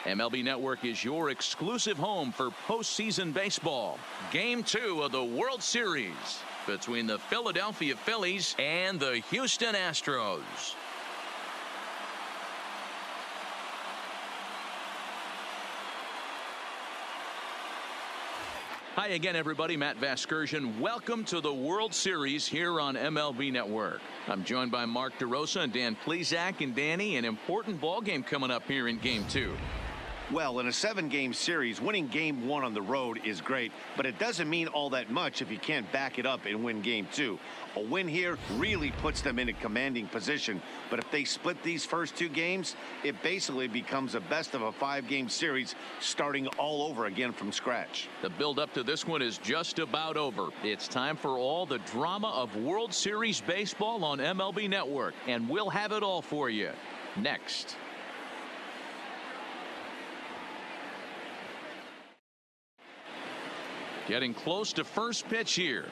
MLB Network is your exclusive home for postseason baseball. Game 2 of the World Series between the Philadelphia Phillies and the Houston Astros. Hi again, everybody. Matt Vasgersian. Welcome to the World Series here on MLB Network. I'm joined by Mark DeRosa and Dan Plesac. And Danny, an important ball game coming up here in Game 2. Well, in a 7-game series, winning Game 1 on the road is great, but it doesn't mean all that much if you can't back it up and win Game 2. A win here really puts them in a commanding position, but if they split these first 2 games, it basically becomes a best of a 5-game series starting all over again from scratch. The build-up to this one is just about over. It's time for all the drama of World Series baseball on MLB Network, and we'll have it all for you next. Getting close to first pitch here.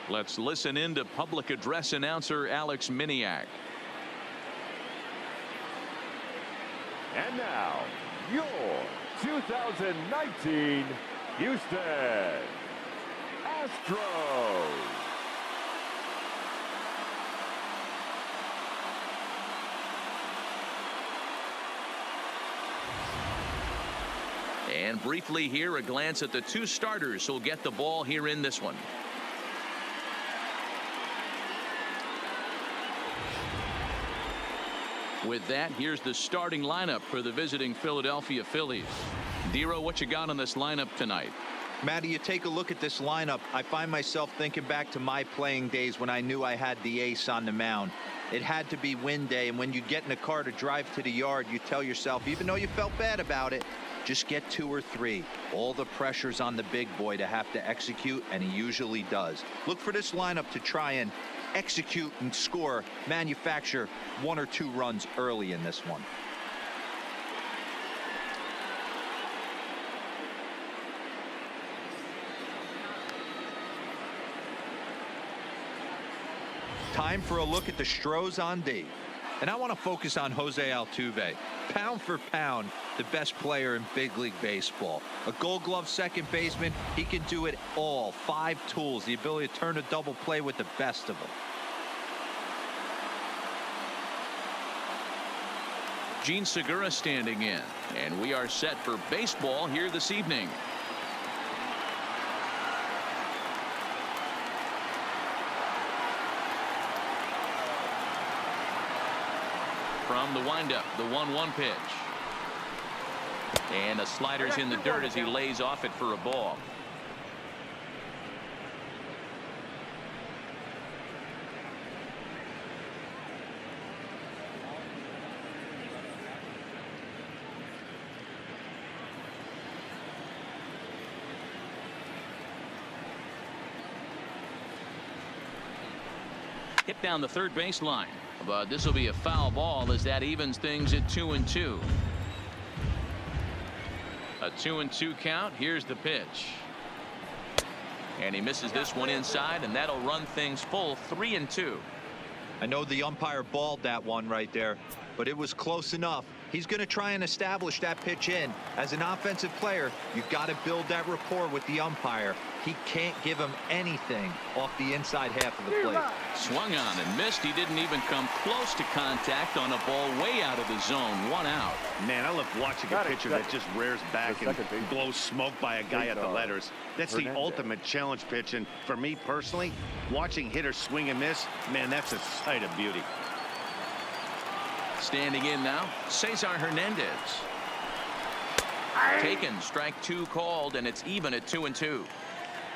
Let's listen in to public address announcer Alex Miniak. And now, your 2019 Houston Astros. And briefly here, a glance at the 2 starters who'll get the ball here in this one. With that, here's the starting lineup for the visiting Philadelphia Phillies. Dero, what you got on this lineup tonight? Matty, you take a look at this lineup. I find myself thinking back to my playing days when I knew I had the ace on the mound. It had to be win day, and when you get in a car to drive to the yard, you tell yourself, even though you felt bad about it, just get 2 or 3. All the pressure's on the big boy to have to execute, and he usually does. Look for this lineup to try and execute and score, manufacture 1 or 2 runs early in this one. Time for a look at the Stros on D. And I want to focus on Jose Altuve. Pound for pound, the best player in big league baseball. A Gold Glove second baseman, he can do it all. 5 tools, the ability to turn a double play with the best of them. Gene Segura standing in, and we are set for baseball here this evening. From the windup, the 1-1 pitch. And the slider's in the dirt as he lays off it for a ball. Hit down the third baseline. But this will be a foul ball as that evens things at 2-2. A 2-2 count. Here's the pitch. And he misses this one inside, and that'll run things full 3-2. I know the umpire balled that one right there, but it was close enough. He's going to try and establish that pitch in. As an offensive player, you've got to build that rapport with the umpire. He can't give him anything off the inside half of the plate. Swung on and missed. He didn't even come close to contact on a ball way out of the zone. 1 out. Man, I love watching a pitcher that just rears back and blows smoke by a guy at the letters. That's the ultimate challenge pitch. And for me personally, watching hitters swing and miss, man, that's a sight of beauty. Standing in now, Cesar Hernandez. Taken, strike 2 called, and it's even at 2-2.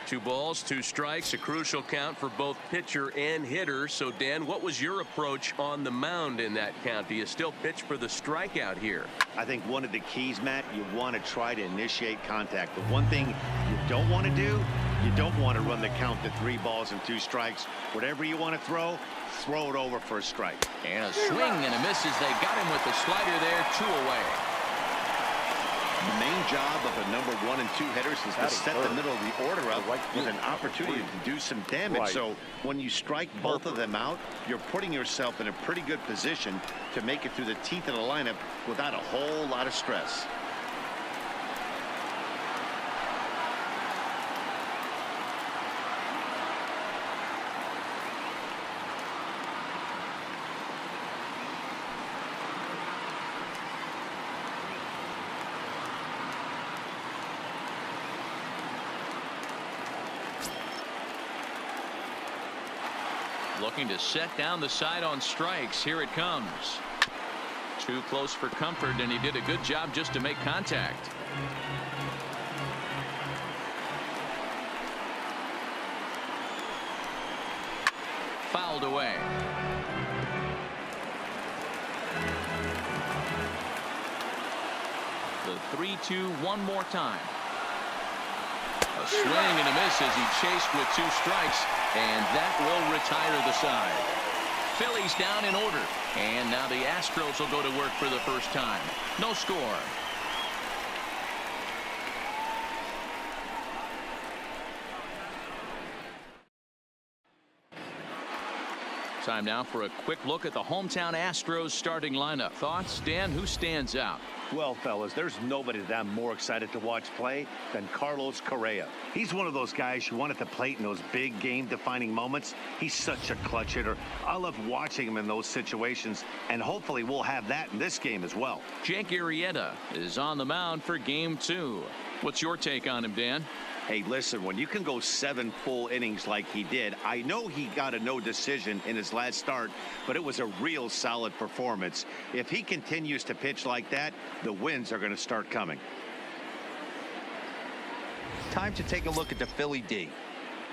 2 balls, 2 strikes, a crucial count for both pitcher and hitter. So, Dan, what was your approach on the mound in that count? Do you still pitch for the strikeout here? I think one of the keys, Matt, you want to try to initiate contact. The one thing you don't want to do, you don't want to run the count to 3 balls and 2 strikes. Whatever you want to throw it over for a strike. And a swing and a miss as they got him with the slider there, 2 away. The main job of a number 1 and 2 hitters is to set the middle of the order up with an opportunity to do some damage. So when you strike both of them out, you're putting yourself in a pretty good position to make it through the teeth of the lineup without a whole lot of stress. Looking to set down the side on strikes. Here it comes. Too close for comfort, and he did a good job just to make contact. Fouled away. The 3-2 one more time. A swing and a miss as he chased with 2 strikes, and that will retire the side. Phillies down in order, and now the Astros will go to work for the first time. No score. Time now for a quick look at the hometown Astros starting lineup. Thoughts, Dan? Who stands out? Well, fellas, there's nobody that I'm more excited to watch play than Carlos Correa. He's one of those guys you want at the plate in those big game-defining moments. He's such a clutch hitter. I love watching him in those situations, and hopefully we'll have that in this game as well. Jake Arrieta is on the mound for Game 2. What's your take on him, Dan? Hey, listen, when you can go 7 full innings like he did, I know he got a no decision in his last start, but it was a real solid performance. If he continues to pitch like that, the wins are going to start coming. Time to take a look at the Philly D.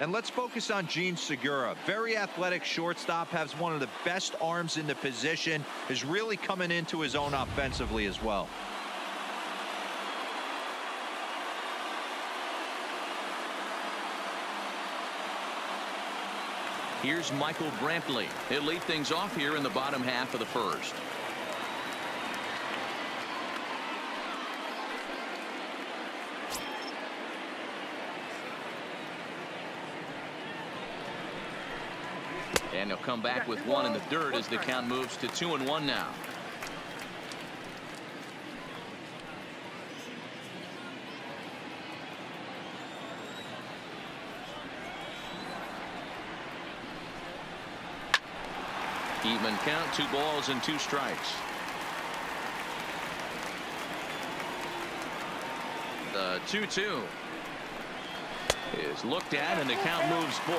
And let's focus on Jean Segura. Very athletic shortstop, has one of the best arms in the position, is really coming into his own offensively as well. Here's Michael Brantley. He'll lead things off here in the bottom half of the first. And he'll come back with 1 in the dirt as the count moves to 2-1 now. Even count, 2 balls and 2 strikes. The 2-2 is looked at, and the count moves full.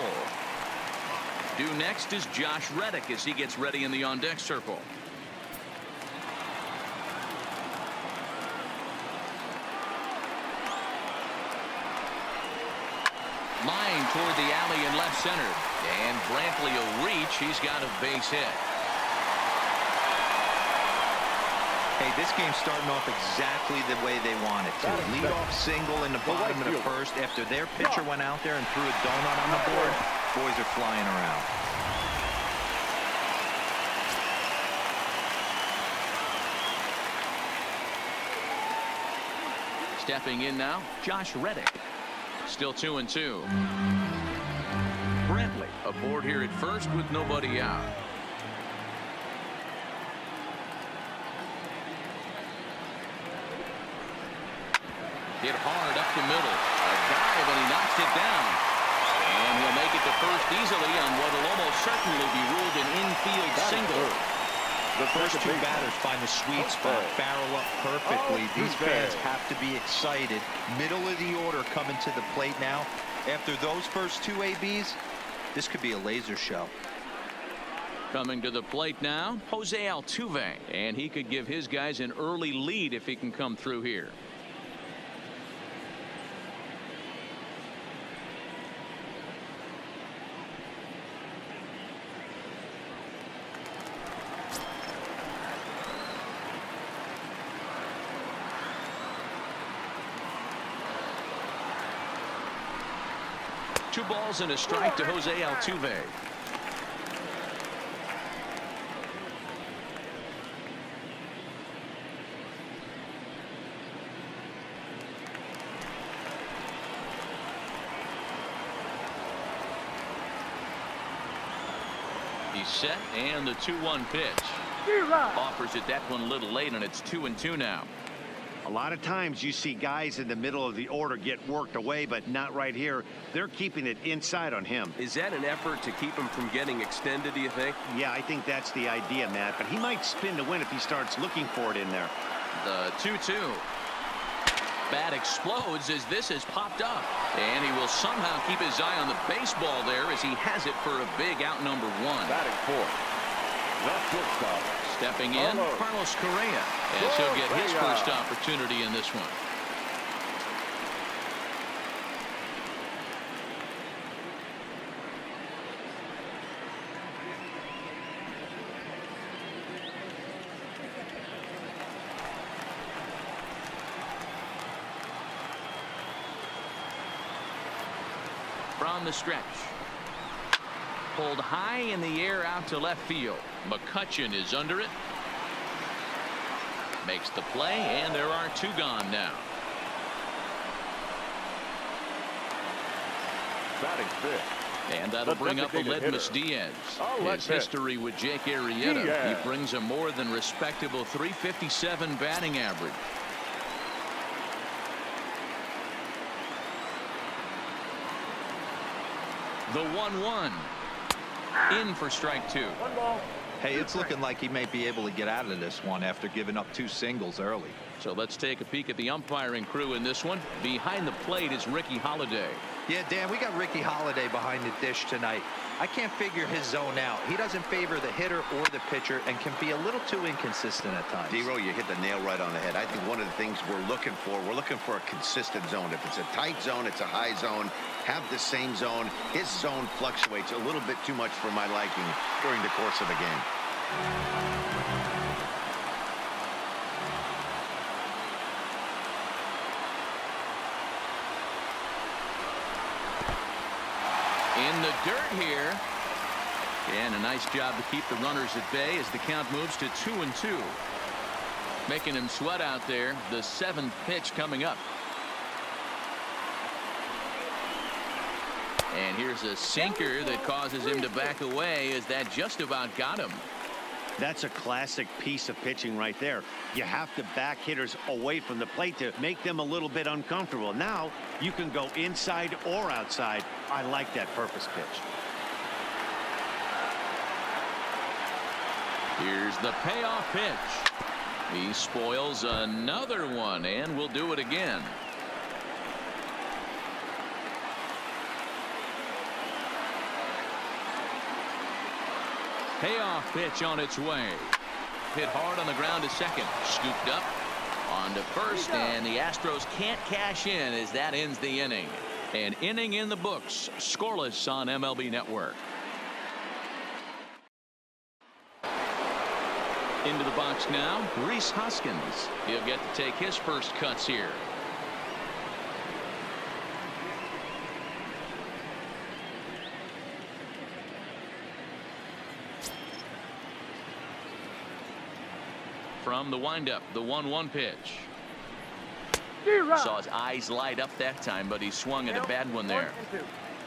Due next is Josh Reddick as he gets ready in the on-deck circle. Line toward the alley in left center. And Brantley will reach. He's got a base hit. Hey, this game's starting off exactly the way they want it to. Leadoff single in the bottom of the first after their pitcher went out there and threw a donut on the board. Boys are flying around. Stepping in now, Josh Reddick. Still 2-2. Brantley aboard here at first with nobody out. Hit hard up the middle. A dive, and he knocks it down. And he'll make it to first easily on what will almost certainly be ruled an infield single. The first 2 batters find the sweet spot, barrel up perfectly. These fans have to be excited. Middle of the order coming to the plate now. After those first 2 ABs, this could be a laser show. Coming to the plate now, Jose Altuve, and he could give his guys an early lead if he can come through here. Two balls and a strike to Jose Altuve. He's set, and the 2-1 pitch. Offers it that one a little late, and it's 2-2 now. A lot of times you see guys in the middle of the order get worked away, but not right here. They're keeping it inside on him. Is that an effort to keep him from getting extended, do you think? Yeah, I think that's the idea, Matt, but he might spin to win if he starts looking for it in there. The 2-2. Bat explodes as this has popped up. And he will somehow keep his eye on the baseball there as he has it for a big out number one. Batting fourth, the shortstop. Stepping in, Carlos Correa, as he'll get his first opportunity in this one. From the stretch. Pulled high in the air out to left field. McCutchen is under it. Makes the play, and there are two gone now. Batting fifth. And that'll bring up Aledmys Diaz. His history with Jake Arrieta. He brings a more than respectable .357 batting average. The 1-1. In for strike two. Hey, it's looking like he may be able to get out of this one after giving up two singles early. So let's take a peek at the umpiring crew in this one. Behind the plate is Ricky Holiday. Yeah, Dan, we got Ricky Holiday behind the dish tonight. I can't figure his zone out. He doesn't favor the hitter or the pitcher and can be a little too inconsistent at times. D-Row, you hit the nail right on the head. I think one of the things we're looking for a consistent zone. If it's a tight zone, it's a high zone. Have the same zone. His zone fluctuates a little bit too much for my liking during the course of the game. In the dirt here. And a nice job to keep the runners at bay as the count moves to 2-2. Making him sweat out there. The seventh pitch coming up. And here's a sinker that causes him to back away as that just about got him. That's a classic piece of pitching right there. You have to back hitters away from the plate to make them a little bit uncomfortable. Now you can go inside or outside. I like that purpose pitch. Here's the payoff pitch. He spoils another one and will do it again. Payoff pitch on its way. Hit hard on the ground to second. Scooped up on to first, and the Astros can't cash in as that ends the inning. An inning in the books. Scoreless on MLB Network. Into the box now, Rhys Hoskins. He'll get to take his first cuts here. From the windup, the 1-1 pitch. Saw his eyes light up that time, but he swung at a bad one there.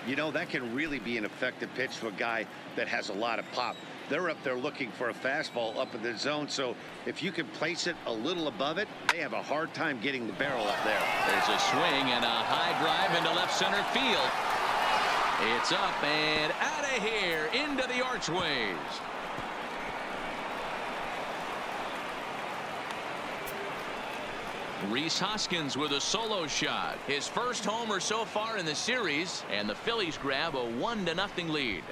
You know, that can really be an effective pitch to a guy that has a lot of pop. They're up there looking for a fastball up in the zone, so if you can place it a little above it, they have a hard time getting the barrel up there. There's a swing and a high drive into left center field. It's up and out of here into the archways. Rhys Hoskins with a solo shot. His first homer so far in the series, and the Phillies grab a 1-0 lead.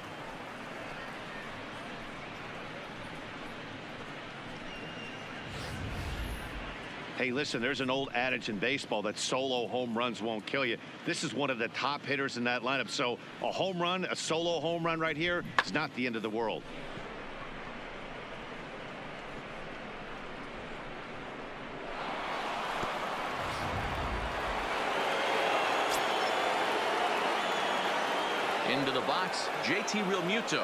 Hey, listen, there's an old adage in baseball that solo home runs won't kill you. This is one of the top hitters in that lineup. So a home run, a solo home run right here is not the end of the world. Into the box, JT Realmuto.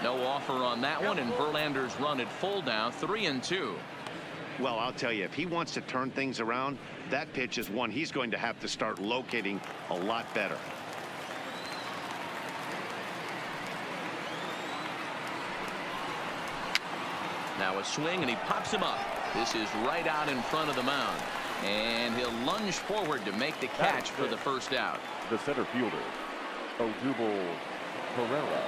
No offer on that one, and Verlander's run at full now, 3-2. Well, I'll tell you, if he wants to turn things around, that pitch is one he's going to have to start locating a lot better. Now a swing, and he pops him up. This is right out in front of the mound. And he'll lunge forward to make the catch for the first out. The center fielder, Odubel Herrera.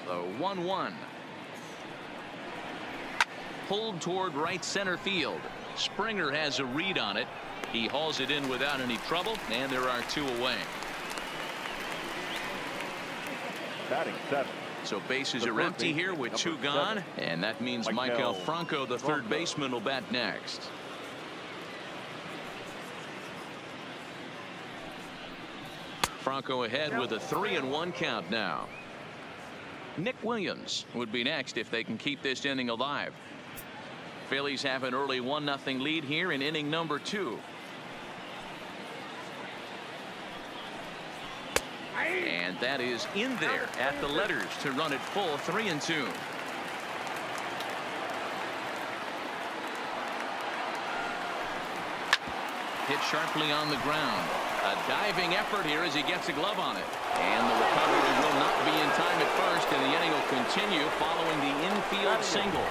The 1-1. Pulled toward right center field. Springer has a read on it. He hauls it in without any trouble, and there are 2 away. Batting 7. So bases The are third empty here baseman, with 2 number gone, 7, and that means Maikel Maikel Franco, the third Franco. baseman, will bat next. Franco ahead with a 3-1 count now. Nick Williams would be next if they can keep this inning alive. Phillies have an early 1-0 lead here in inning number 2. And that is in there at the letters to run it full 3-2. Hit sharply on the ground. A diving effort here as he gets a glove on it. And the recovery will not be in time at first, and the inning will continue following the infield single.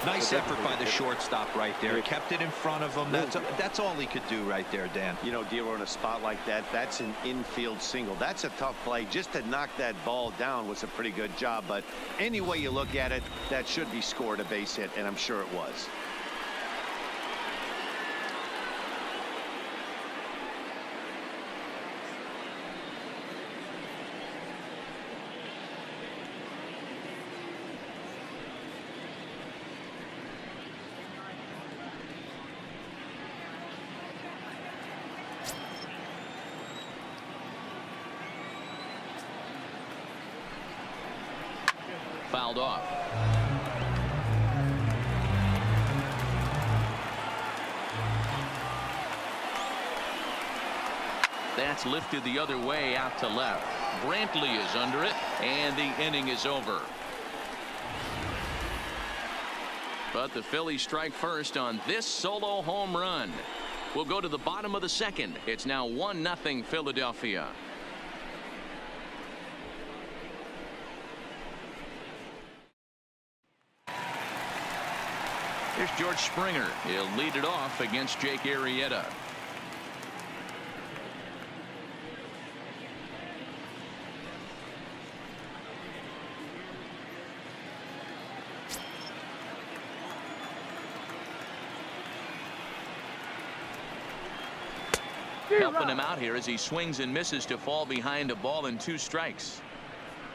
Nice effort by the shortstop right there. Kept it in front of him. That's all he could do right there, Dan. You know, Dero, in a spot like that, that's an infield single. That's a tough play. Just to knock that ball down was a pretty good job. But any way you look at it, that should be scored a base hit, and I'm sure it was. Fouled off. That's lifted the other way out to left. Brantley is under it, and the inning is over. But the Phillies strike first on this solo home run. We'll go to the bottom of the second. It's now 1-0 Philadelphia. Here's George Springer. He'll lead it off against Jake Arrieta. Helping him out here as he swings and misses to fall behind a ball and 2 strikes.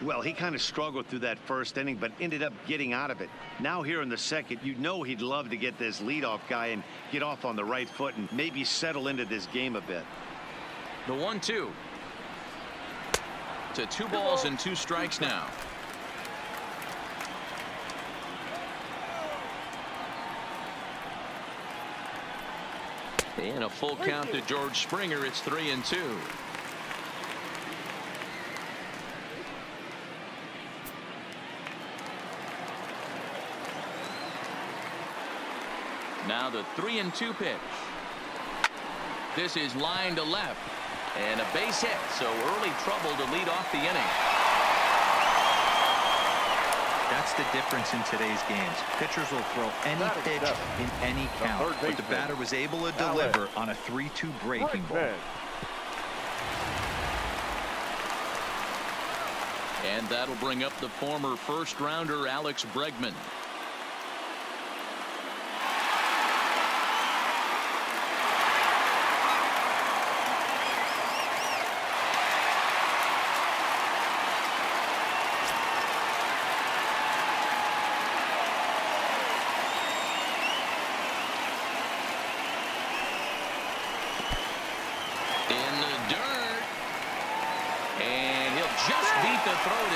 Well, he kind of struggled through that first inning, but ended up getting out of it. Now here in the second, you know he'd love to get this leadoff guy and get off on the right foot and maybe settle into this game a bit. The 1-2 to 2 balls and 2 strikes now. And a full count to George Springer. It's 3-2. Now the 3-2 pitch. This is line to left, and a base hit, so early trouble to lead off the inning. That's the difference in today's games. Pitchers will throw any pitch in any count, but the batter was able to deliver on a 3-2 breaking ball. And that'll bring up the former first-rounder Alex Bregman.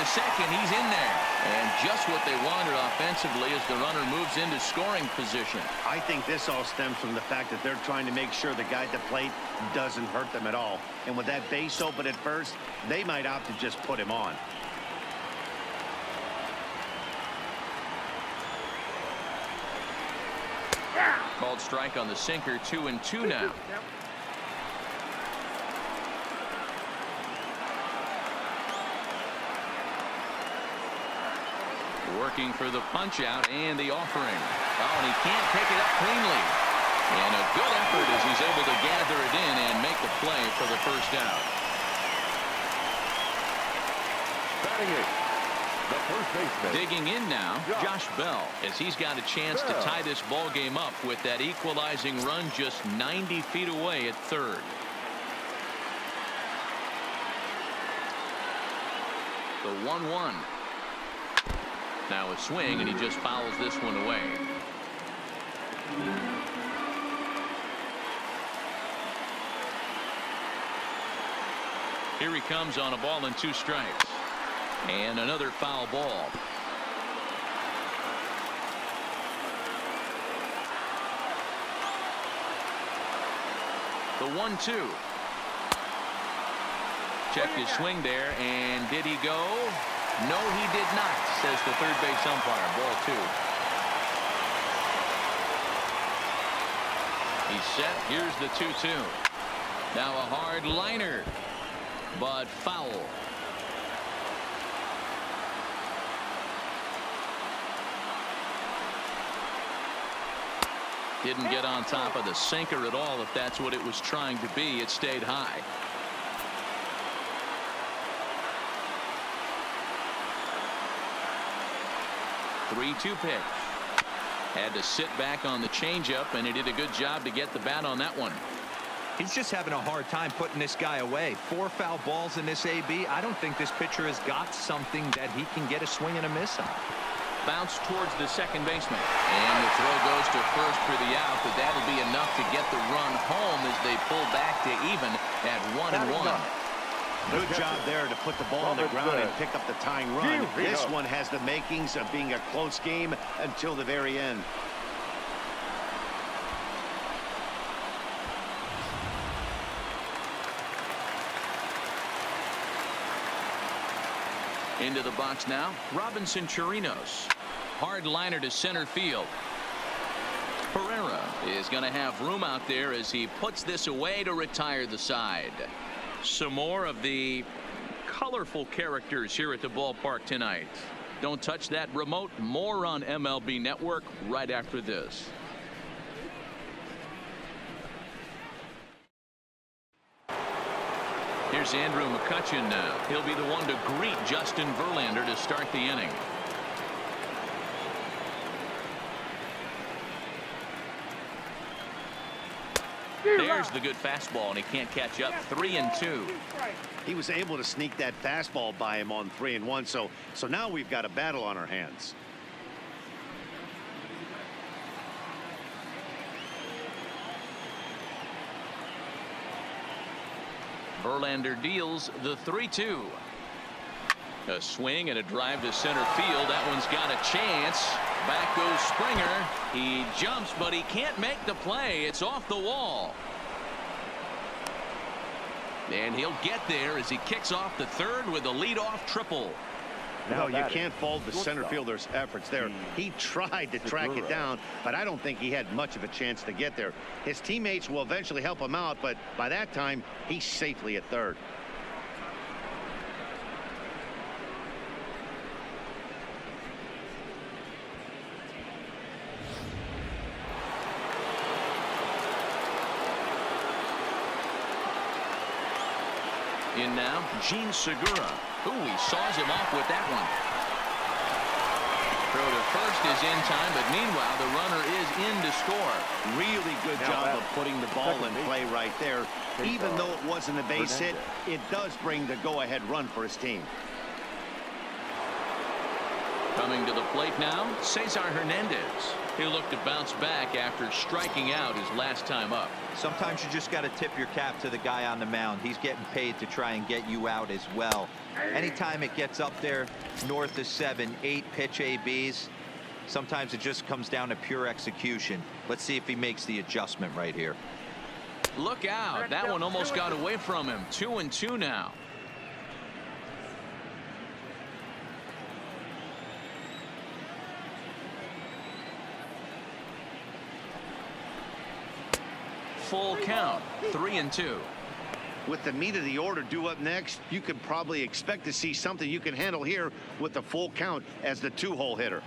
Second, he's in there, and just what they wanted offensively as the runner moves into scoring position. I think this all stems from the fact that they're trying to make sure the guy at the plate doesn't hurt them at all, and with that base open at first, they might opt to just put him on. Called strike on the sinker. 2-2 now. Working for the punch out and the offering. Oh, and he can't pick it up cleanly. And a good effort as he's able to gather it in and make the play for the first out. Batting 8. The first baseman. Digging in now, Josh Bell, as he's got a chance to tie this ball game up with that equalizing run just 90 feet away at third. The 1-1. Now a swing, and he just fouls this one away. Here he comes on a ball and 2 strikes. And another foul ball. The 1-2. Checked his swing there, and did he go? No, he did not, says the third base umpire. Ball 2. He's set. Here's the 2-2. Now a hard liner, but foul. Didn't get on top of the sinker at all. If that's what it was trying to be, it stayed high. Three-two pitch. Had to sit back on the changeup, and he did a good job to get the bat on that one. He's just having a hard time putting this guy away. 4 foul balls in this AB. I don't think this pitcher has got something that he can get a swing and a miss on. Bounce towards the second baseman, and the throw goes to first for the out, but that'll be enough to get the run home as they pull back to even at 1-1. Good job there to put the ball on the ground and pick up the tying run. This one has the makings of being a close game until the very end. Into the box now, Robinson Chirinos. Hard liner to center field. Pereira is going to have room out there as he puts this away to retire the side. Some more of the colorful characters here at the ballpark tonight. Don't touch that remote. More on MLB Network right after this. Here's Andrew McCutchen now. He'll be the one to greet Justin Verlander to start the inning. There's the good fastball, and he can't catch up. 3-2. He was able to sneak that fastball by him on 3-1. So now we've got a battle on our hands. Verlander deals the 3-2. A swing and a drive to center field. That one's got a chance. Back goes Springer. He jumps, but he can't make the play. It's off the wall. And he'll get there as he kicks off the third with a leadoff triple. No, you can't fault the center fielder's efforts there. He tried to track it down, but I don't think he had much of a chance to get there. His teammates will eventually help him out, but by that time, he's safely at third. In now, Gene Segura. Ooh, he saws him off with that one. Throw to first is in time, but meanwhile, the runner is in to score. Really good job of putting the ball in play right there. Even though it wasn't a base hit, it does bring the go-ahead run for his team. Coming to the plate now, Cesar Hernandez. He'll look to bounce back after striking out his last time up. Sometimes you just got to tip your cap to the guy on the mound. He's getting paid to try and get you out as well. Anytime it gets up there north of 7, 8 pitch ABs, sometimes it just comes down to pure execution. Let's see if he makes the adjustment right here. Look out. That one almost got away from him. 2-2 now. Full count. 3-2. With the meat of the order due up next, you could probably expect to see something you can handle here with the full count as the 2-hole hitter.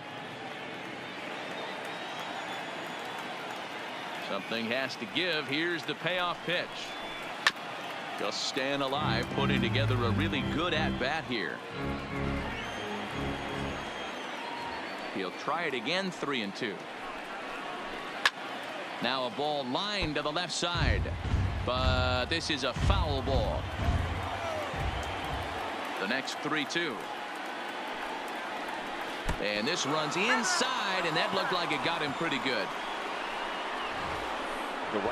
Something has to give. Here's the payoff pitch. Just staying alive, putting together a really good at-bat here. He'll try it again. 3-2. Now a ball lined to the left side, but this is a foul ball. The next 3-2. And this runs inside, and that looked like it got him pretty good.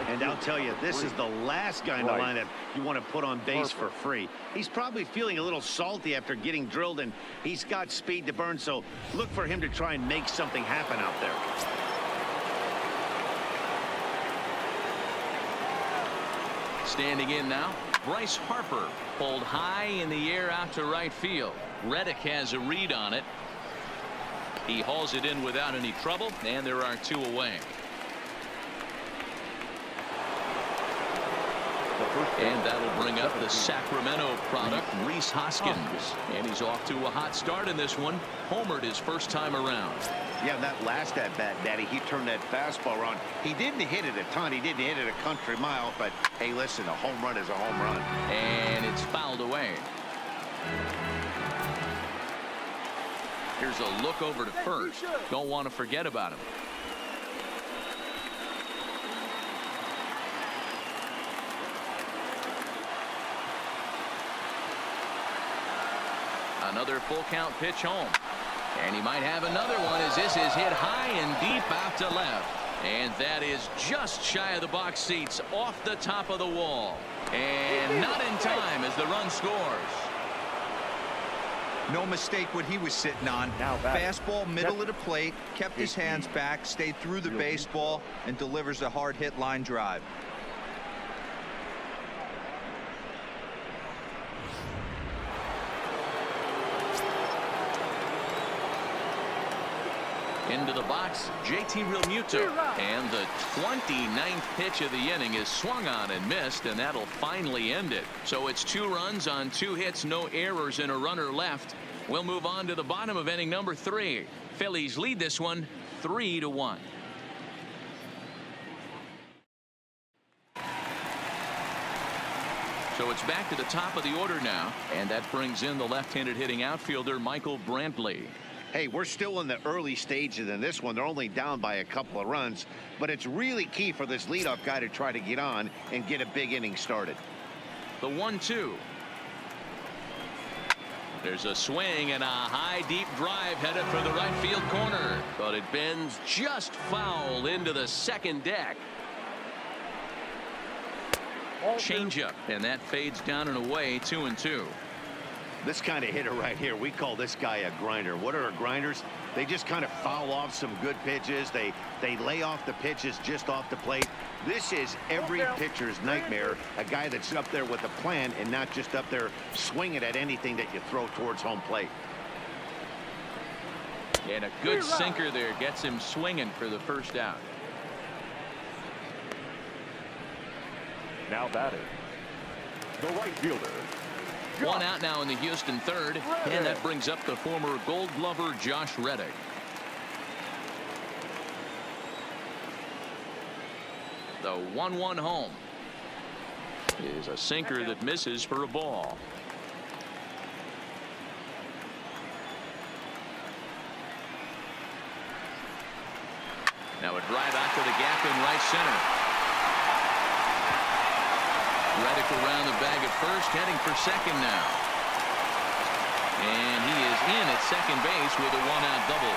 And I'll tell you, this is the last guy in the lineup you want to put on base for free. He's probably feeling a little salty after getting drilled, and he's got speed to burn, so look for him to try and make something happen out there. Standing in now, Bryce Harper pulled high in the air out to right field. Reddick has a read on it. He hauls it in without any trouble, and there are 2 away. And that'll bring up the Sacramento product, Rhys Hoskins. And he's off to a hot start in this one. Homered his first time around. Yeah, that last at-bat, Daddy, he turned that fastball around. He didn't hit it a ton. He didn't hit it a country mile. But, hey, listen, a home run is a home run. And it's fouled away. Here's a look over to first. Don't want to forget about him. Another full count pitch home. And he might have another one as this is hit high and deep out to left. And that is just shy of the box seats, off the top of the wall. And not in time as the run scores. No mistake what he was sitting on. Fastball middle of the plate, kept his hands back, stayed through the baseball, and delivers a hard hit line drive. Into the box, JT Realmuto. And the 29th pitch of the inning is swung on and missed, and that'll finally end it. So it's 2 runs on 2 hits, no errors, and a runner left. We'll move on to the bottom of inning number 3. Phillies lead this one 3-1. So it's back to the top of the order now, and that brings in the left-handed hitting outfielder Michael Brantley. Hey, we're still in the early stages in this one. They're only down by a couple of runs, but it's really key for this leadoff guy to try to get on and get a big inning started. The 1-2. There's a swing and a high deep drive headed for the right field corner, but it bends just foul into the second deck. Changeup, and that fades down and away. 2-2. This kind of hitter right here, we call this guy a grinder. What are grinders? They just kind of foul off some good pitches. They lay off the pitches just off the plate. This is every pitcher's nightmare, a guy that's up there with a plan and not just up there swinging at anything that you throw towards home plate. And a good sinker there gets him swinging for the first out. Now batting, the right fielder. One out now in the Houston third, and that brings up the former Gold Glover Josh Reddick. The 1-1 home is a sinker that misses for a ball. Now a drive out to the gap in right center. Reddick around the bag at first, heading for second now. And he is in at second base with a 1-out double.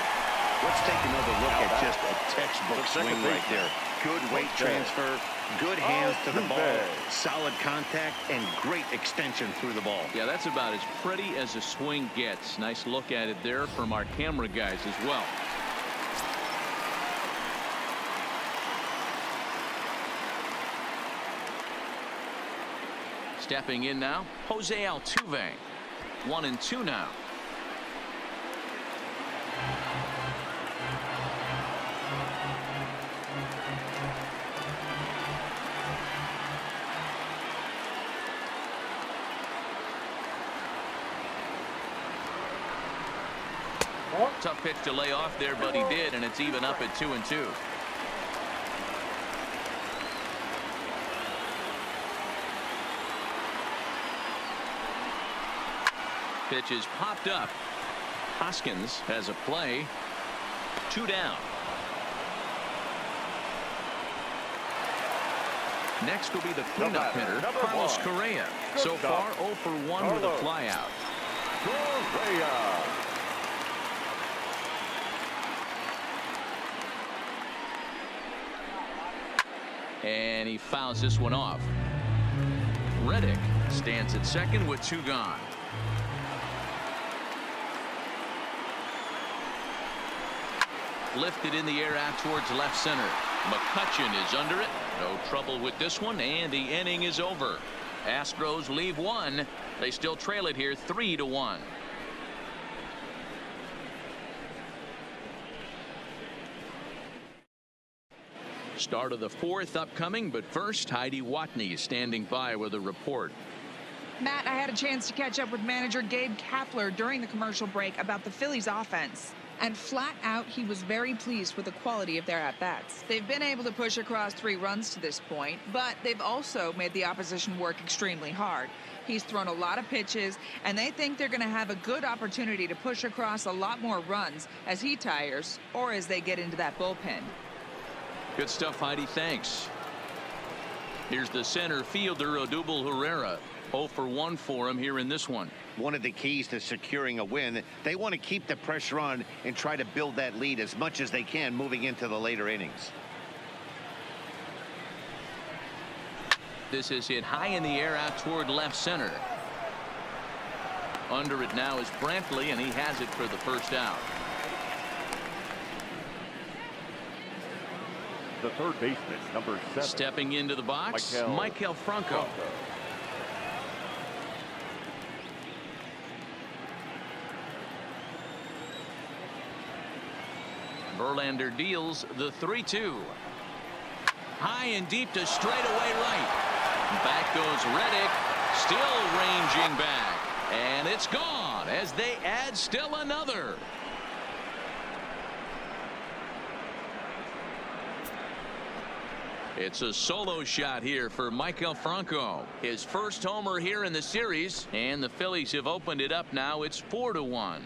Let's take another look at just a textbook swing right there. Good weight transfer, good hands to the ball, solid contact, and great extension through the ball. Yeah, that's about as pretty as a swing gets. Nice look at it there from our camera guys as well. Stepping in now, Jose Altuve. 1-2 now. Tough pitch to lay off there, but he did, and it's even up at 2-2. Pitch is popped up, Hoskins has a play. 2 down. Next will be the cleanup hitter, Carlos Correa. So far 0 for 1 with a flyout. Correa. And he fouls this one off. Reddick stands at second with 2 gone. Lifted in the air out towards left center. McCutchen is under it. No trouble with this one, and the inning is over. Astros leave 1. They still trail it here 3-1. Start of the 4th upcoming, but first Heidi Watney standing by with a report. Matt, I had a chance to catch up with manager Gabe Kapler during the commercial break about the Phillies offense. And flat out, he was very pleased with the quality of their at-bats. They've been able to push across 3 runs to this point, but they've also made the opposition work extremely hard. He's thrown a lot of pitches, and they think they're going to have a good opportunity to push across a lot more runs as he tires or as they get into that bullpen. Good stuff, Heidi. Thanks. Here's the center fielder, Odubel Herrera. 0 for 1 for him here in this one. One of the keys to securing a win, they want to keep the pressure on and try to build that lead as much as they can moving into the later innings. This is hit high in the air out toward left center. Under it now is Brantley, and he has it for the first out. The third baseman, number 7. Stepping into the box, Maikel Franco. Verlander deals the 3-2. High and deep to straightaway right. Back goes Reddick, still ranging back, and it's gone as they add still another. It's a solo shot here for Maikel Franco. His first homer here in the series, and the Phillies have opened it up now. It's 4-1.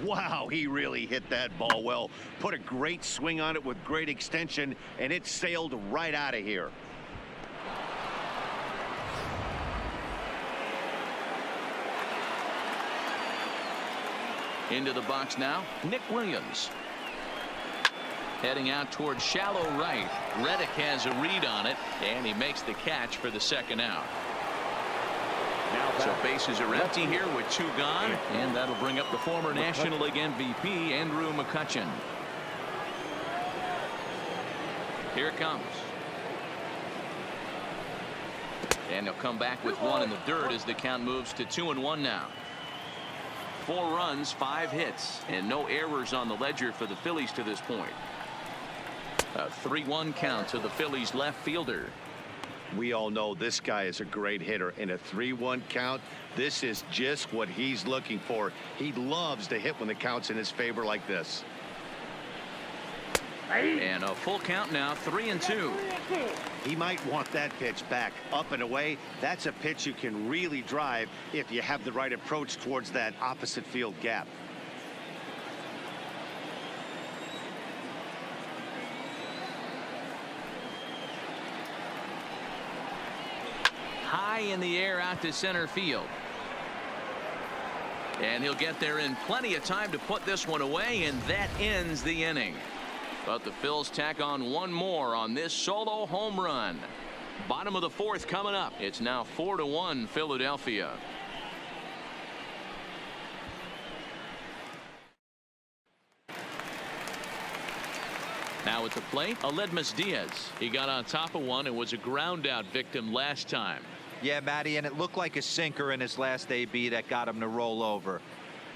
Wow, he really hit that ball well. Put a great swing on it with great extension, and it sailed right out of here. Into the box now, Nick Williams. Heading out towards shallow right. Reddick has a read on it, and he makes the catch for the second out. So bases are empty here with 2 gone, and that'll bring up the former National League MVP, Andrew McCutchen. Here it comes. And he'll come back with 1 in the dirt as the count moves to 2-1 now. 4 runs, 5 hits, and no errors on the ledger for the Phillies to this point. A 3-1 count to the Phillies left fielder. We all know this guy is a great hitter. In a 3-1 count, this is just what he's looking for. He loves to hit when the count's in his favor like this. And a full count now, 3-2. He might want that pitch back up and away. That's a pitch you can really drive if you have the right approach towards that opposite field gap. High in the air out to center field. And he'll get there in plenty of time to put this one away, and that ends the inning. But the Phils tack on 1 more on this solo home run. Bottom of the 4th coming up. It's now 4-1 Philadelphia. Now at the plate, Aledmus Diaz. He got on top of one and was a ground out victim last time. Yeah, Matty, and it looked like a sinker in his last AB that got him to roll over.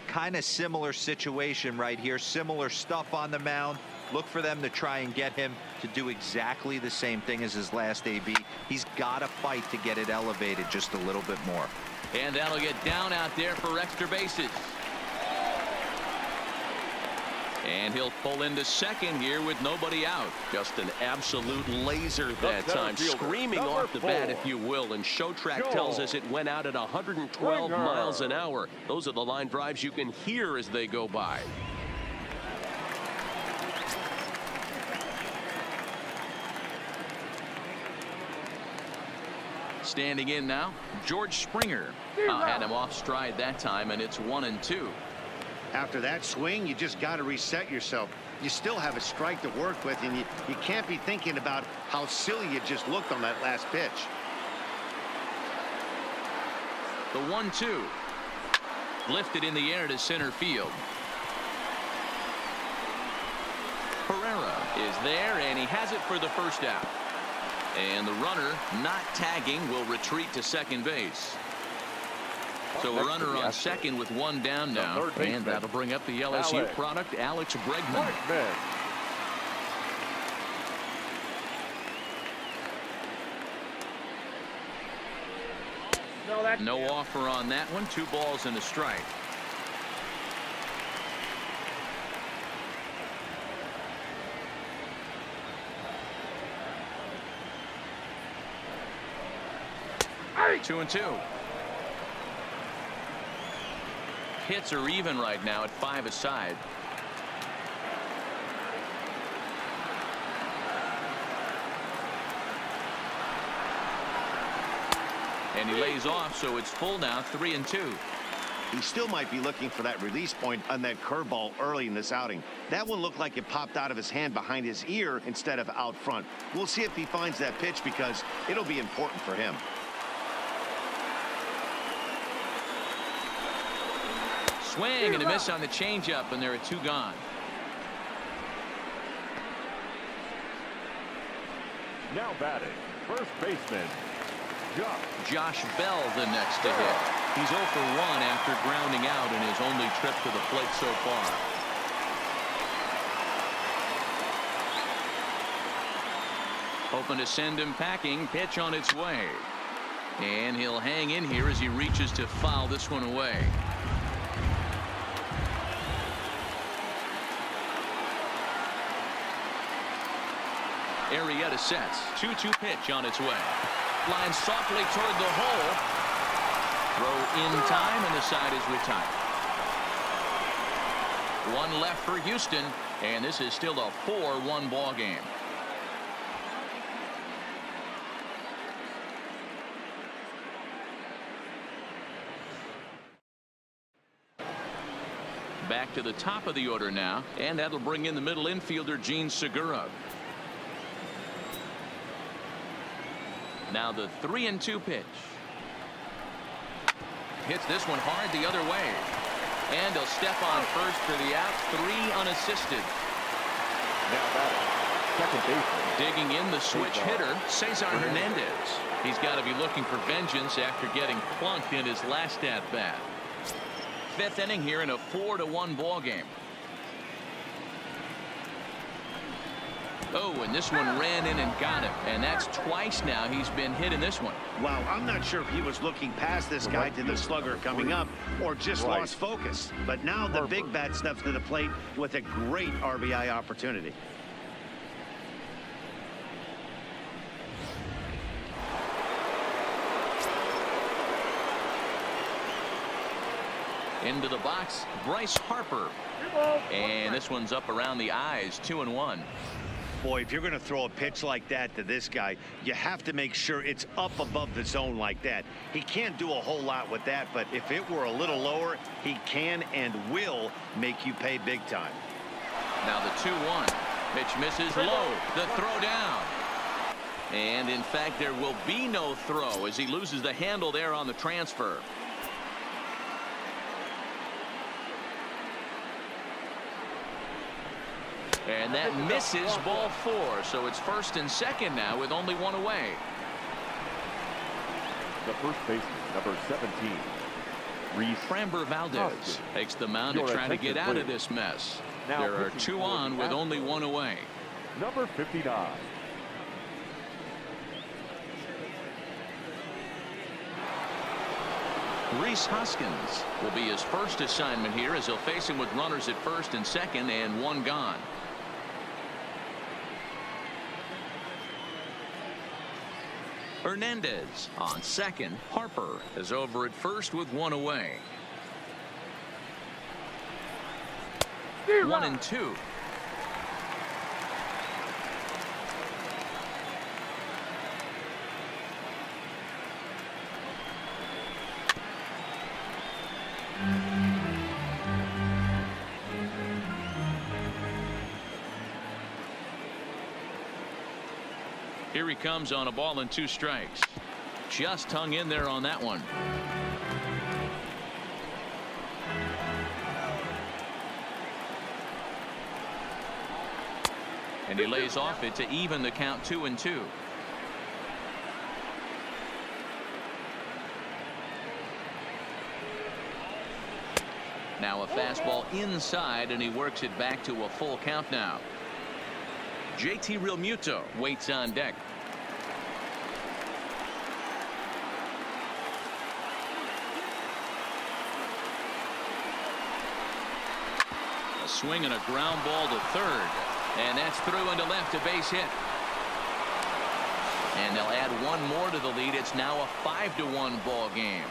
Kind of similar situation right here. Similar stuff on the mound. Look for them to try and get him to do exactly the same thing as his last AB. He's got to fight to get it elevated just a little bit more. And that'll get down out there for extra bases. And he'll pull into second here with nobody out. Just an absolute laser that time, fielder, screaming number off the bat, 4. if you will. And Show Track tells us it went out at 112 miles an hour. Those are the line drives you can hear as they go by. Standing in now, George Springer. Had him off stride that time, and it's 1-2. After that swing, you just got to reset yourself. You still have a strike to work with, and you can't be thinking about how silly you just looked on that last pitch. The 1-2. Lifted in the air to center field. Herrera is there, and he has it for the first out. And the runner, not tagging, will retreat to second base. So a runner on second with one down now, and that'll bring up the LSU product, Alex Bregman. No offer on that one. 2 balls and a strike. Hey. 2-2. Hits are even right now at 5 aside. And he lays off, so it's full now, 3-2. He still might be looking for that release point on that curveball early in this outing. That one looked like it popped out of his hand behind his ear instead of out front. We'll see if he finds that pitch because it'll be important for him. Swing and a miss on the changeup, and there are 2 gone. Now batting, first baseman, Josh Bell the next to hit. He's 0 for 1 after grounding out in his only trip to the plate so far. Hoping to send him packing. Pitch on its way. And he'll hang in here as he reaches to foul this one away. Arrieta sets. 2-2 pitch on its way. Lines softly toward the hole. Throw in time, and the side is retired. 1 left for Houston, and this is still a 4-1 ball game. Back to the top of the order now, and that'll bring in the middle infielder Gene Segura. Now the 3-2 pitch. Hits this one hard the other way. And he'll step on first for the out. 3 unassisted. now batting, second baseman. Digging in the switch hitter, Cesar Hernandez. He's got to be looking for vengeance after getting plunked in his last at-bat. 5th inning here in a 4-1 ball game. Oh, and this one ran in and got him, and that's twice now he's been hit in this one. Wow, I'm not sure if he was looking past this guy to the slugger coming up or just lost focus. But now the big bat steps to the plate with a great RBI opportunity. Into the box, Bryce Harper. And this one's up around the eyes, 2-1. Boy, if you're going to throw a pitch like that to this guy, you have to make sure it's up above the zone like that. He can't do a whole lot with that, but if it were a little lower, he can and will make you pay big time. Now the 2-1. Pitch misses low. The throw down. And in fact, there will be no throw as he loses the handle there on the transfer. And that misses, ball 4. So it's 1st and 2nd now with only 1 away. The first baseman, number 17. Framber Valdez takes the mound to try to get out of this mess. There are 2 on with only 1 away. Number 59. Rhys Hoskins will be his first assignment here as he'll face him with runners at first and second and one gone. Hernandez on second. Harper is over at first with one away. 1-2. Here he comes on a ball and 2 strikes. Just hung in there on that one. And he lays off it to even the count 2-2. Now a fastball inside, and he works it back to a full count now. JT Realmuto waits on deck. A swing and a ground ball to third. And that's through into left, a base hit. And they'll add one more to the lead. It's now a 5-1 ball game.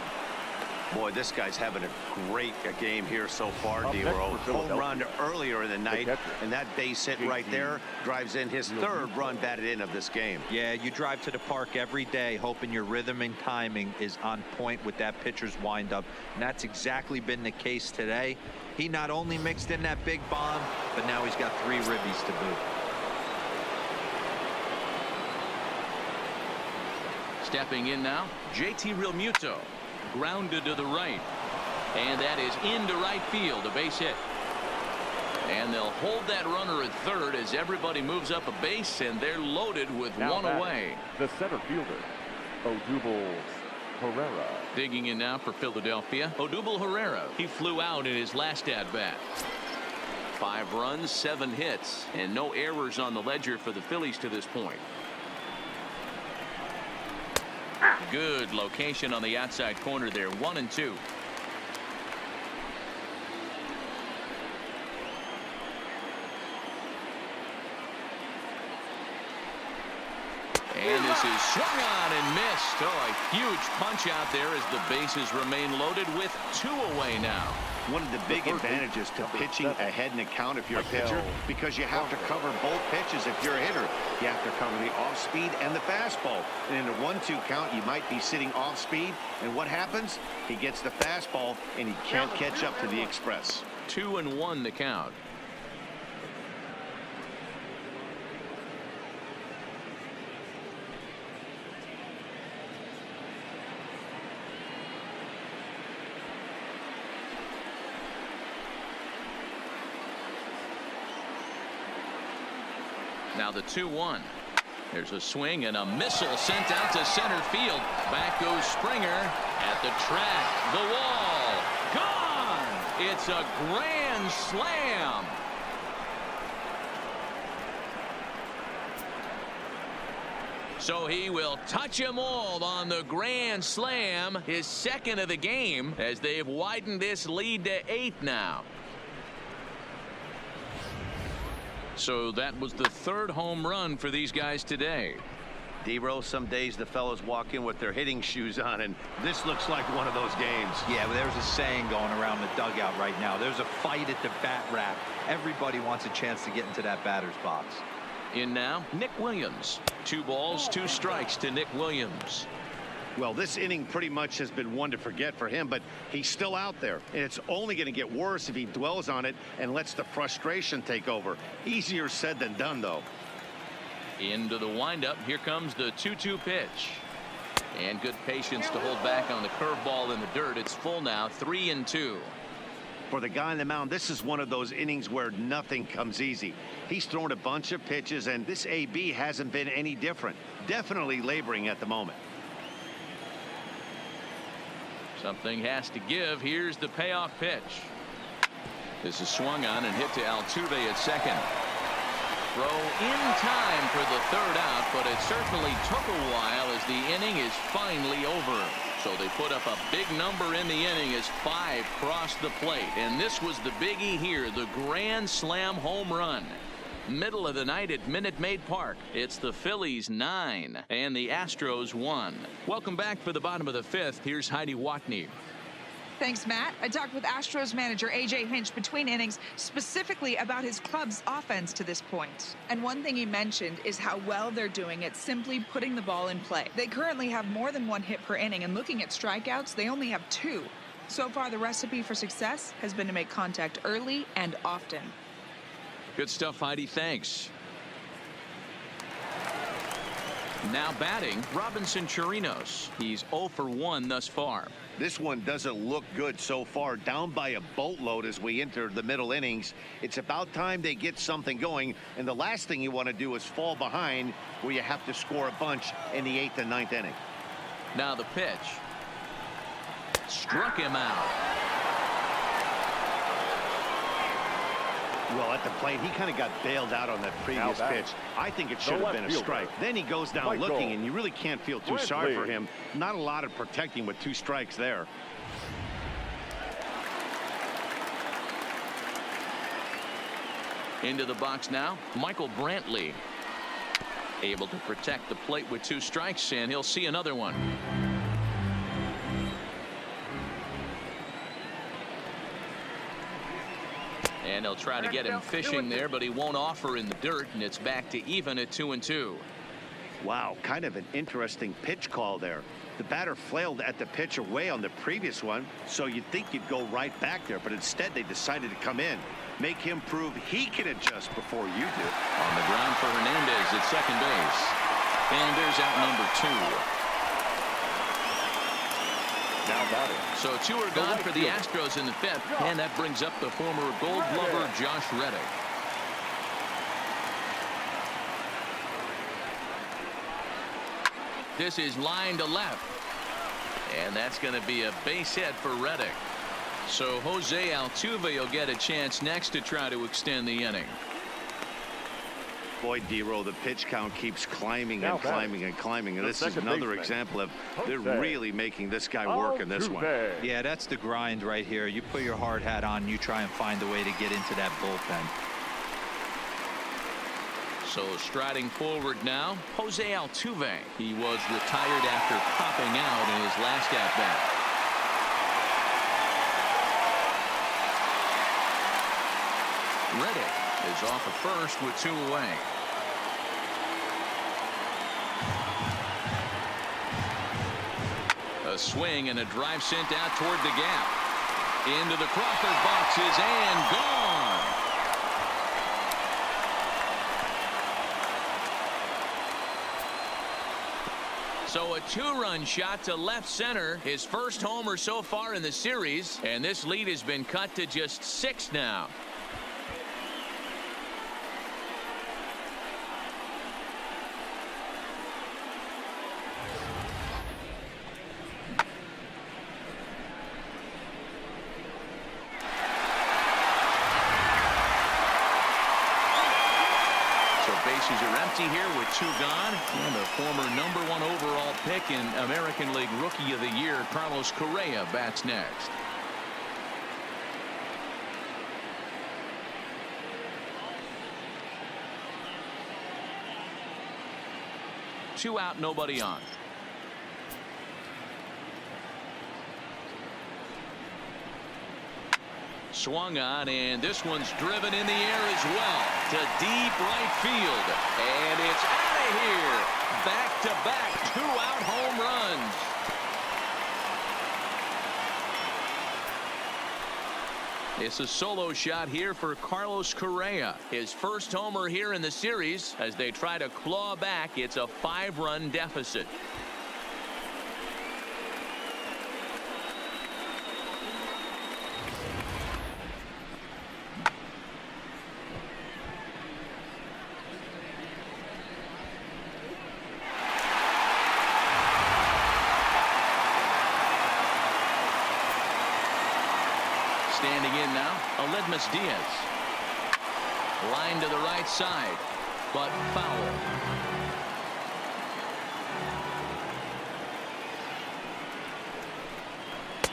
Boy, this guy's having a great game here so far, Up next D-Row. for Home Philadelphia, run earlier in the night, and that base hit right there drives in his third run batted in of this game. Yeah, you drive to the park every day hoping your rhythm and timing is on point with that pitcher's windup, and that's exactly been the case today. He not only mixed in that big bomb, but now he's got 3 ribbies to boot. Stepping in now, JT Realmuto. Grounded to the right, and that is into right field, a base hit. And they'll hold that runner at third as everybody moves up a base, and they're loaded with now one away. The center fielder, Odubel Herrera. Digging in now for Philadelphia, Odubel Herrera. He flew out in his last at bat. 5 runs, 7 hits, and no errors on the ledger for the Phillies to this point. Good location on the outside corner there. 1-2. And this is swung on and missed. Oh, a huge punch out there as the bases remain loaded with 2 away now. One of the big advantages to pitching ahead in the count if you're a pitcher, because you have to cover both pitches if you're a hitter. You have to cover the off speed and the fastball. And in a 1-2 count, you might be sitting off speed. And what happens? He gets the fastball, and he can't catch up to the express. 2-1 the count. Now the 2-1. There's a swing and a missile sent out to center field. Back goes Springer at the track. The wall. Gone. It's a grand slam. So he will touch them all on the grand slam, his second of the game, as they've widened this lead to 8 now. So that was the 3rd home run for these guys today. D-Row, some days the fellows walk in with their hitting shoes on, and this looks like one of those games. Yeah, but there's a saying going around the dugout right now. There's a fight at the bat rack. Everybody wants a chance to get into that batter's box. In now, Nick Williams. 2 balls, 2 strikes to Nick Williams. Well, this inning pretty much has been one to forget for him, but he's still out there, and it's only going to get worse if he dwells on it and lets the frustration take over. Easier said than done, though. Into the windup. Here comes the 2-2 pitch. And good patience to hold back on the curveball in the dirt. It's full now, 3-2. For the guy on the mound, this is one of those innings where nothing comes easy. He's thrown a bunch of pitches, and this AB hasn't been any different. Definitely laboring at the moment. Something has to give. Here's the payoff pitch. This is swung on and hit to Altuve at second. Throw in time for the 3rd out, but it certainly took a while as the inning is finally over. So they put up a big number in the inning as 5 crossed the plate. And this was the biggie here, the grand slam home run. Middle of the night at Minute Maid Park. It's the Phillies 9 and the Astros 1. Welcome back for the bottom of the 5th. Here's Heidi Watney. Thanks, Matt. I talked with Astros manager A.J. Hinch between innings specifically about his club's offense to this point. And one thing he mentioned is how well they're doing at simply putting the ball in play. They currently have more than 1 hit per inning, and looking at strikeouts, they only have 2. So far, the recipe for success has been to make contact early and often. Good stuff, Heidi. Thanks. Now batting, Robinson Chirinos. He's 0 for 1 thus far. This one doesn't look good so far. Down by a boatload as we enter the middle innings. It's about time they get something going. And the last thing you want to do is fall behind where you have to score a bunch in the 8th and 9th inning. Now the pitch. Struck him out. Well, at the plate, he kind of got bailed out on that previous pitch. I think it should have been a strike. Then he goes down looking, and you really can't feel too sorry for him. Not a lot of protecting with 2 strikes there. Into the box now, Michael Brantley. Able to protect the plate with 2 strikes, and he'll see another one. And they'll try to get him fishing there, but he won't offer in the dirt, and it's back to even at 2-2. Wow, kind of an interesting pitch call there. The batter flailed at the pitch away on the previous one, so you'd think you'd go right back there, but instead they decided to come in. Make him prove he can adjust before you do. On the ground for Hernandez at second base. And there's out number 2. Now batting. So 2 are gone for the Astros in the 5th, and that brings up the former Gold Glover Josh Reddick. This is line to left, and that's going to be a base hit for Reddick. So Jose Altuve will get a chance next to try to extend the inning. Boy, D-Roll, the pitch count keeps climbing and climbing and climbing. And this is another example of they're really making this guy work in this one. Yeah, that's the grind right here. You put your hard hat on, you try and find a way to get into that bullpen. So striding forward now, Jose Altuve. He was retired after popping out in his last at-bat. Reddick is off at first with 2 away. A swing and a drive sent out toward the gap. Into the Crawford boxes and gone. So a 2-run shot to left center. His first homer so far in the series. And this lead has been cut to just 6 now. Bases are empty here with 2 gone. And the former #1 overall pick in American League Rookie of the Year, Carlos Correa, bats next. Two out, nobody on. Swung on, and this one's driven in the air as well to deep right field, and it's out of here. Back-to-back 2-out home runs. It's a solo shot here for Carlos Correa, his first homer here in the series. As they try to claw back, it's a 5-run deficit. Standing in now, Aledmus Diaz. Line to the right side, but foul.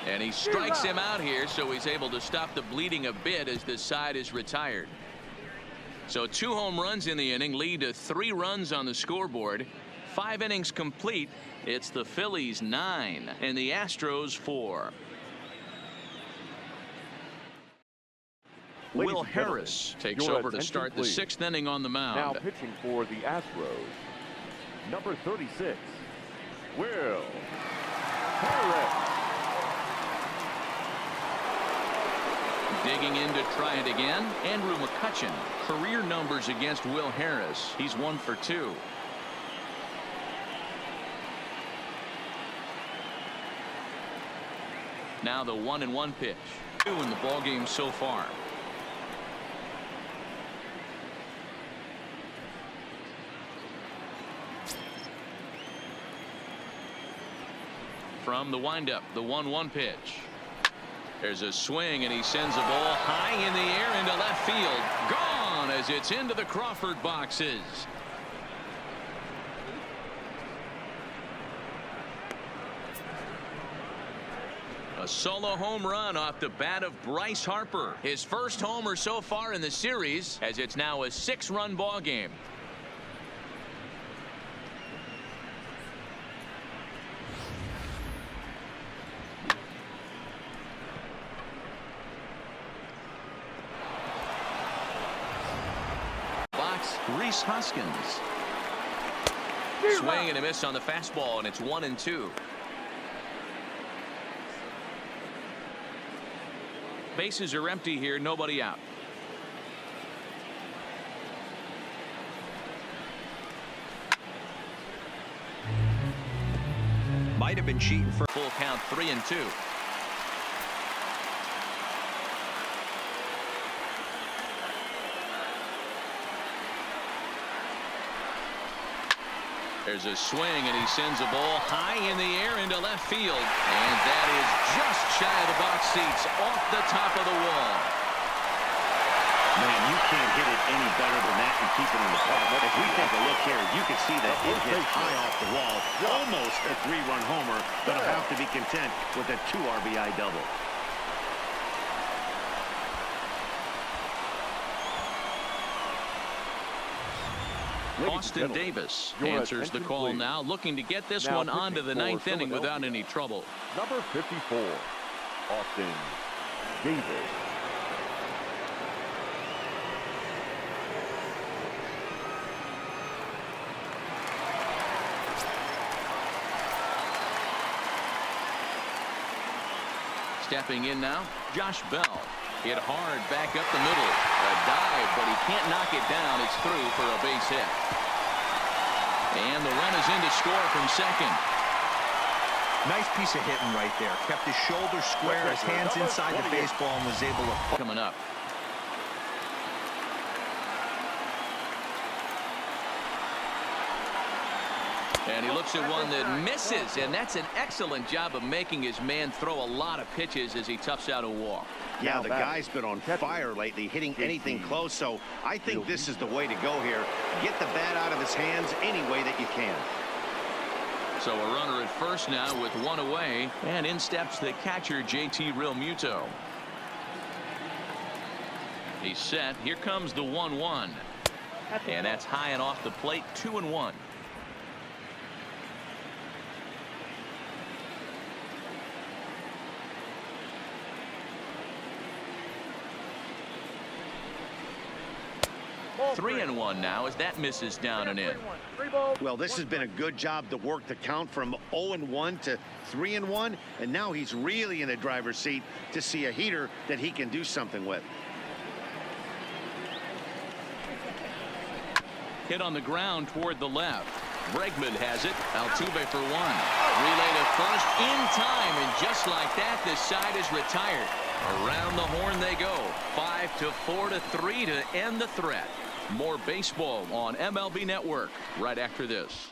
And he strikes him out here, so he's able to stop the bleeding a bit as the side is retired. So 2 home runs in the inning lead to 3 runs on the scoreboard. 5 innings complete. It's the Phillies 9 and the Astros 4. Ladies Will and gentlemen, Harris takes your over to attention, start the please. 6th inning on the mound. Now pitching for the Astros, number 36, Will Harris. Digging in to try it again, Andrew McCutchen. Career numbers against Will Harris. He's 1 for 2. Now the 1-1 pitch. 2 in the ball game so far. From the windup, the 1-1 pitch. There's a swing, and he sends a ball high in the air into left field. Gone as it's into the Crawford boxes. A solo home run off the bat of Bryce Harper. His first homer so far in the series, as it's now a 6-run ball game. Rhys Hoskins. Swing and a miss on the fastball, and it's 1-2. Bases are empty here, nobody out. Might have been cheating for full count, 3-2. There's a swing, and he sends a ball high in the air into left field. And that is just shy of the box seats, off the top of the wall. Man, you can't hit it any better than that and keep it in the park. If we take a look here, you can see that it hit high off the wall. Almost a 3-run homer, but I'll have to be content with a 2 RBI double. Austin Davis answers the call now, looking to get this one onto the 9th inning without any trouble. Number 54, Austin Davis. Stepping in now, Josh Bell. Hit hard back up the middle. A dive, but he can't knock it down. It's through for a base hit. And the run is in to score from second. Nice piece of hitting right there. Kept his shoulders square, his hands inside the baseball, and was able to... Coming up. And he looks at one that misses, and that's an excellent job of making his man throw a lot of pitches as he toughs out a walk. Yeah, the guy's been on fire lately, hitting anything close, so I think this is the way to go here. Get the bat out of his hands any way that you can. So a runner at first now with 1 away, and in steps the catcher, JT Realmuto. He's set. Here comes the 1-1. And that's high and off the plate, 2-1. Three and 1 now as that misses down and in. Well, this has been a good job to work the count from 0-1 to 3-1, and now he's really in the driver's seat to see a heater that he can do something with. Hit on the ground toward the left. Bregman has it. Altuve for 1. Relay to first in time, and just like that, this side is retired. Around the horn they go. 5-4-3 to end the threat. More baseball on MLB Network right after this.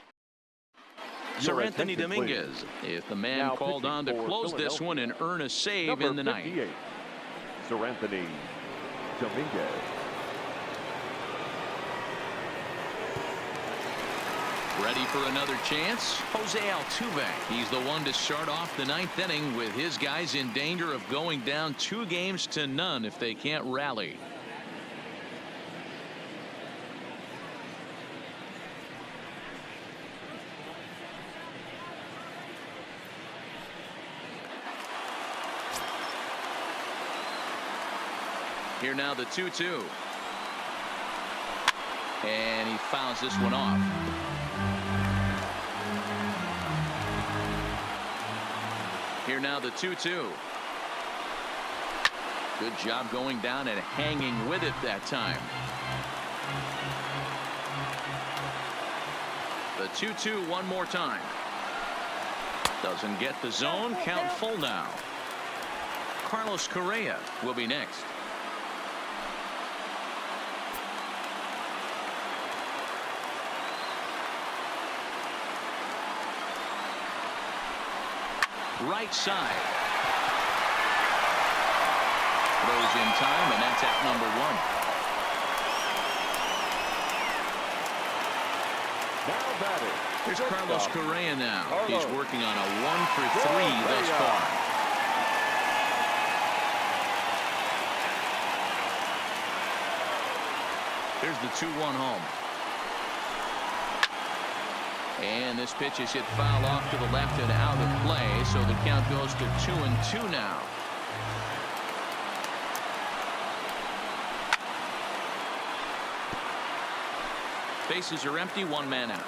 Sir Anthony Dominguez is the man Now called on to close this one and earn a save in the ninth. Sir Anthony Dominguez. Ready for another chance? Jose Altuve. He's the one to start off the ninth inning with his guys in danger of going down 2-0 if they can't rally. Here now the 2-2. And he fouls this one off. Here now the 2-2. Good job going down and hanging with it that time. The 2-2 one more time. Doesn't get the zone. Count full now. Carlos Correa will be next. Right side. Throws in time, and that's at number 1. Now batting. Here's Carlos Correa now. He's working on a 1-for-3 thus far. Here's the 2-1 home. And this pitch is hit foul off to the left and out of play, so the count goes to 2-2 now. Bases are empty, 1 man out.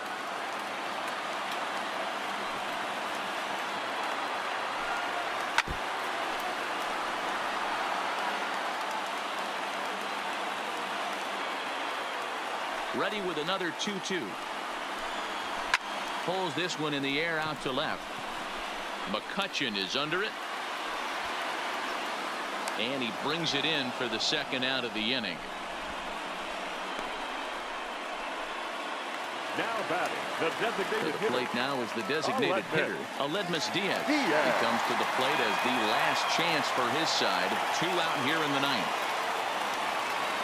Ready with another 2-2. Pulls this one in the air out to left. McCutchen is under it. And he brings it in for the second out of the inning. Now batting, the designated To the plate hitter. now is the designated hitter, Aledmus Diaz. He comes to the plate as the last chance for his side. 2 out here in the ninth.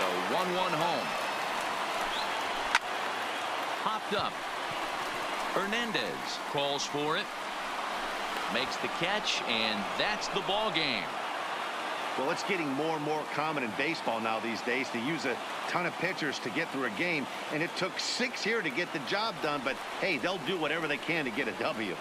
The 1-1 home. Popped up. Hernandez calls for it, makes the catch, and that's the ball game. Well, it's getting more and more common in baseball now these days to use a ton of pitchers to get through a game, and it took 6 here to get the job done, but hey, they'll do whatever they can to get a W.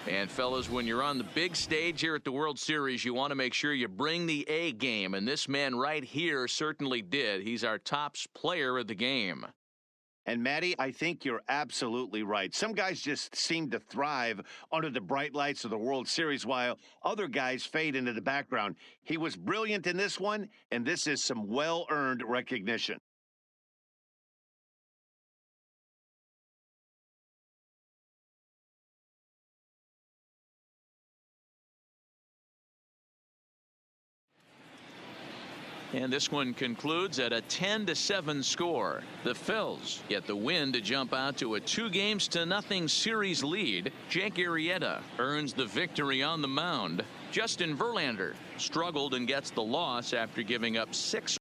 And fellas, when you're on the big stage here at the World Series, you want to make sure you bring the A game, and this man right here certainly did. He's our top player of the game. And Matty, I think you're absolutely right. Some guys just seem to thrive under the bright lights of the World Series while other guys fade into the background. He was brilliant in this one, and this is some well-earned recognition. And this one concludes at a 10-7 score. The Phils get the win to jump out to a 2-0 series lead. Jake Arrieta earns the victory on the mound. Justin Verlander struggled and gets the loss after giving up 6